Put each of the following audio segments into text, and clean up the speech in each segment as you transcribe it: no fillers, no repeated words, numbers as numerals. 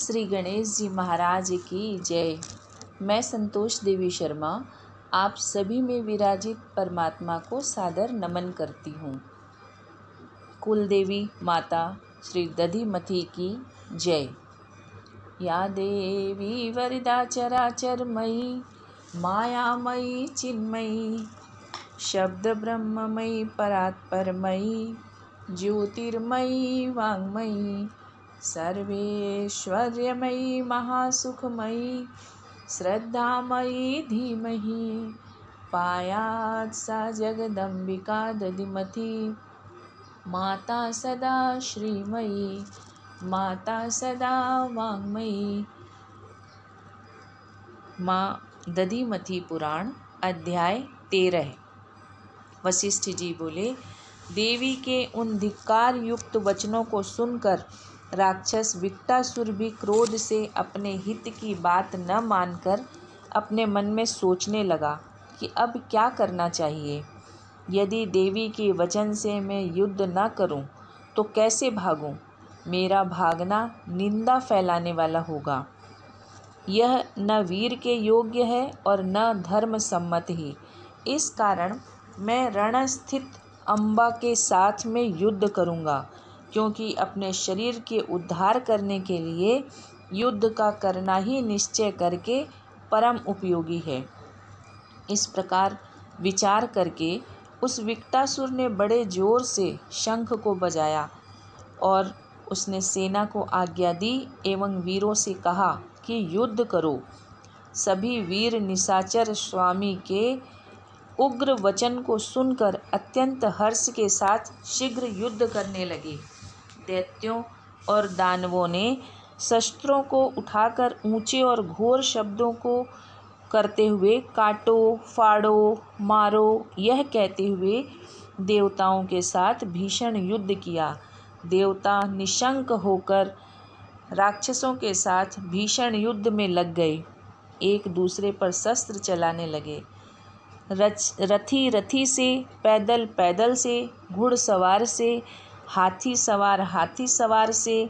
श्री गणेश जी महाराज की जय। मैं संतोष देवी शर्मा आप सभी में विराजित परमात्मा को सादर नमन करती हूँ। कुल देवी माता श्री दधिमती की जय। या देवी वरदा चराचरमयी मायामयी चिन्मयी शब्द ब्रह्ममयी परात्परमयी ज्योतिर्मयी वाङ्मयी सर्वेश्वर्यमयी महासुखमयी श्रद्धामयी धीमहि पायात् सा जगदम्बिका दधिमती माता सदा श्रीमयी माता सदा वाङ्मयी। माँ दधिमती पुराण अध्याय 13। वशिष्ठ जी बोले, देवी के उन धिक्कार युक्त वचनों को सुनकर राक्षस विकटासुर भी क्रोध से अपने हित की बात न मानकर अपने मन में सोचने लगा कि अब क्या करना चाहिए। यदि देवी के वचन से मैं युद्ध न करूं तो कैसे भागूं? मेरा भागना निंदा फैलाने वाला होगा। यह न वीर के योग्य है और न धर्म सम्मत ही। इस कारण मैं रणस्थित अम्बा के साथ में युद्ध करूंगा, क्योंकि अपने शरीर के उद्धार करने के लिए युद्ध का करना ही निश्चय करके परम उपयोगी है। इस प्रकार विचार करके उस विकटासुर ने बड़े जोर से शंख को बजाया और उसने सेना को आज्ञा दी एवं वीरों से कहा कि युद्ध करो। सभी वीर निशाचर स्वामी के उग्र वचन को सुनकर अत्यंत हर्ष के साथ शीघ्र युद्ध करने लगे। दैत्यों और दानवों ने शस्त्रों को उठाकर ऊंचे और घोर शब्दों को करते हुए काटो फाड़ो मारो यह कहते हुए देवताओं के साथ भीषण युद्ध किया। देवता निशंक होकर राक्षसों के साथ भीषण युद्ध में लग गए। एक दूसरे पर शस्त्र चलाने लगे। रथी से, पैदल पैदल से, घुड़सवार से, हाथी सवार से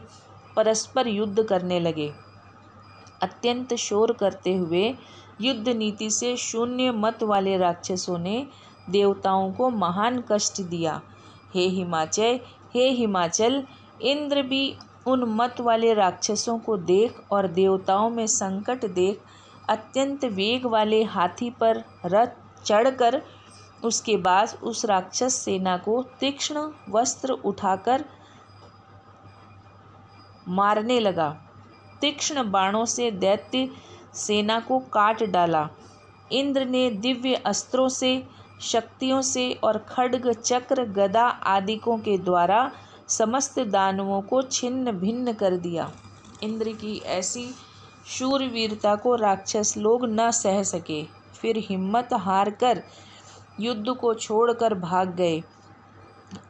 परस्पर युद्ध करने लगे। अत्यंत शोर करते हुए युद्ध नीति से शून्य मत वाले राक्षसों ने देवताओं को महान कष्ट दिया। हे हिमाचल, इंद्र भी उन मत वाले राक्षसों को देख और देवताओं में संकट देख अत्यंत वेग वाले हाथी पर रथ चढ़कर उसके बाद उस राक्षस सेना को तीक्ष्ण वस्त्र उठाकर मारने लगा। तीक्ष्ण बाणों से दैत्य सेना को काट डाला। इंद्र ने दिव्य अस्त्रों से, शक्तियों से और खड्ग चक्र गदा आदिकों के द्वारा समस्त दानवों को छिन्न भिन्न कर दिया। इंद्र की ऐसी शूरवीरता को राक्षस लोग न सह सके, फिर हिम्मत हार कर युद्ध को छोड़कर भाग गए।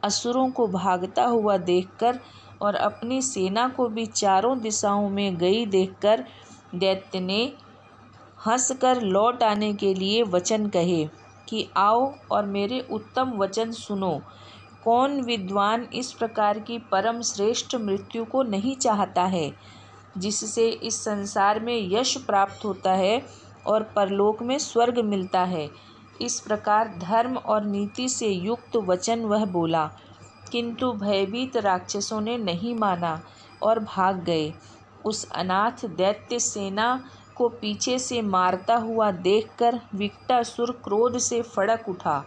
असुरों को भागता हुआ देखकर और अपनी सेना को भी चारों दिशाओं में गई देखकर दैत्य ने हंसकर लौट आने के लिए वचन कहे कि आओ और मेरे उत्तम वचन सुनो। कौन विद्वान इस प्रकार की परम श्रेष्ठ मृत्यु को नहीं चाहता है, जिससे इस संसार में यश प्राप्त होता है और परलोक में स्वर्ग मिलता है। इस प्रकार धर्म और नीति से युक्त वचन वह बोला, किंतु भयभीत राक्षसों ने नहीं माना और भाग गए। उस अनाथ दैत्य सेना को पीछे से मारता हुआ देखकर विकटासुर क्रोध से फड़क उठा।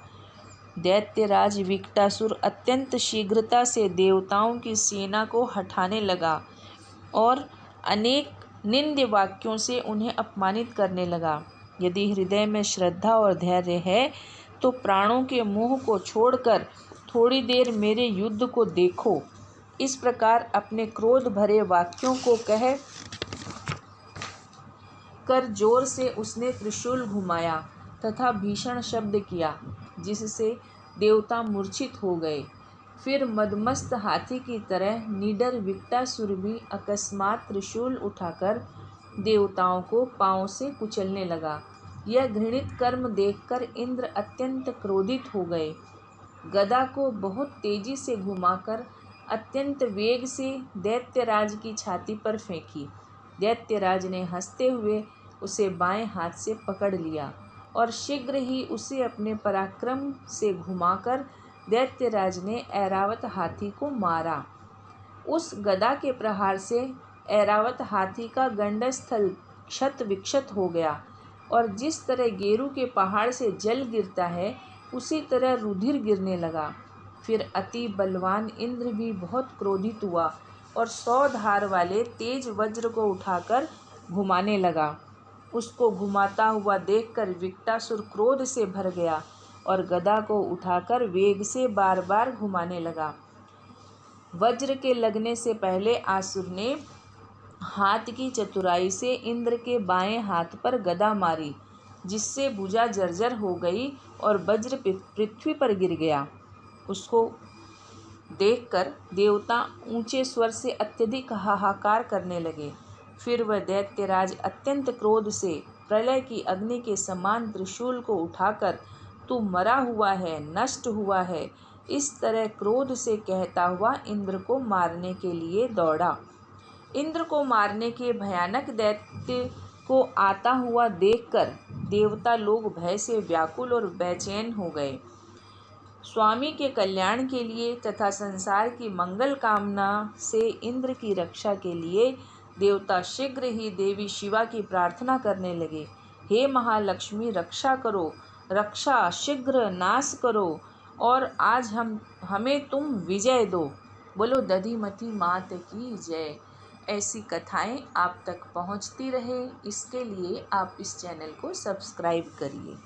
दैत्यराज विकटासुर अत्यंत शीघ्रता से देवताओं की सेना को हटाने लगा और अनेक निंद्य वाक्यों से उन्हें अपमानित करने लगा। यदि हृदय में श्रद्धा और धैर्य है तो प्राणों के मोह को छोड़कर थोड़ी देर मेरे युद्ध को देखो। इस प्रकार अपने क्रोध भरे वाक्यों को कह कर जोर से उसने त्रिशूल घुमाया तथा भीषण शब्द किया, जिससे देवता मूर्छित हो गए। फिर मदमस्त हाथी की तरह निडर विकटासुर भी अकस्मात त्रिशूल उठाकर देवताओं को पांव से कुचलने लगा। यह घृणित कर्म देखकर इंद्र अत्यंत क्रोधित हो गए। गदा को बहुत तेजी से घुमाकर अत्यंत वेग से दैत्यराज की छाती पर फेंकी। दैत्यराज ने हंसते हुए उसे बाएं हाथ से पकड़ लिया और शीघ्र ही उसे अपने पराक्रम से घुमाकर दैत्यराज ने ऐरावत हाथी को मारा। उस गदा के प्रहार से ऐरावत हाथी का गंडस्थल क्षत विक्षत हो गया और जिस तरह गेरू के पहाड़ से जल गिरता है उसी तरह रुधिर गिरने लगा। फिर अति बलवान इंद्र भी बहुत क्रोधित हुआ और 100 धार वाले तेज वज्र को उठाकर घुमाने लगा। उसको घुमाता हुआ देखकर विकटासुर क्रोध से भर गया और गदा को उठाकर वेग से बार बार घुमाने लगा। वज्र के लगने से पहले आसुर ने हाथ की चतुराई से इंद्र के बाएं हाथ पर गदा मारी, जिससे भुजा जर्जर हो गई और वज्र पृथ्वी पर गिर गया। उसको देखकर देवता ऊंचे स्वर से अत्यधिक हाहाकार करने लगे। फिर वह दैत्यराज अत्यंत क्रोध से प्रलय की अग्नि के समान त्रिशूल को उठाकर तू मरा हुआ है, नष्ट हुआ है, इस तरह क्रोध से कहता हुआ इंद्र को मारने के लिए दौड़ा। इंद्र को मारने के भयानक दैत्य को आता हुआ देखकर देवता लोग भय से व्याकुल और बेचैन हो गए। स्वामी के कल्याण के लिए तथा संसार की मंगल कामना से इंद्र की रक्षा के लिए देवता शीघ्र ही देवी शिवा की प्रार्थना करने लगे। हे महालक्ष्मी, रक्षा करो, रक्षा शीघ्र नाश करो और आज हमें तुम विजय दो। बोलो दधिमती मात की जय। ऐसी कथाएं आप तक पहुंचती रहे, इसके लिए आप इस चैनल को सब्सक्राइब करिए।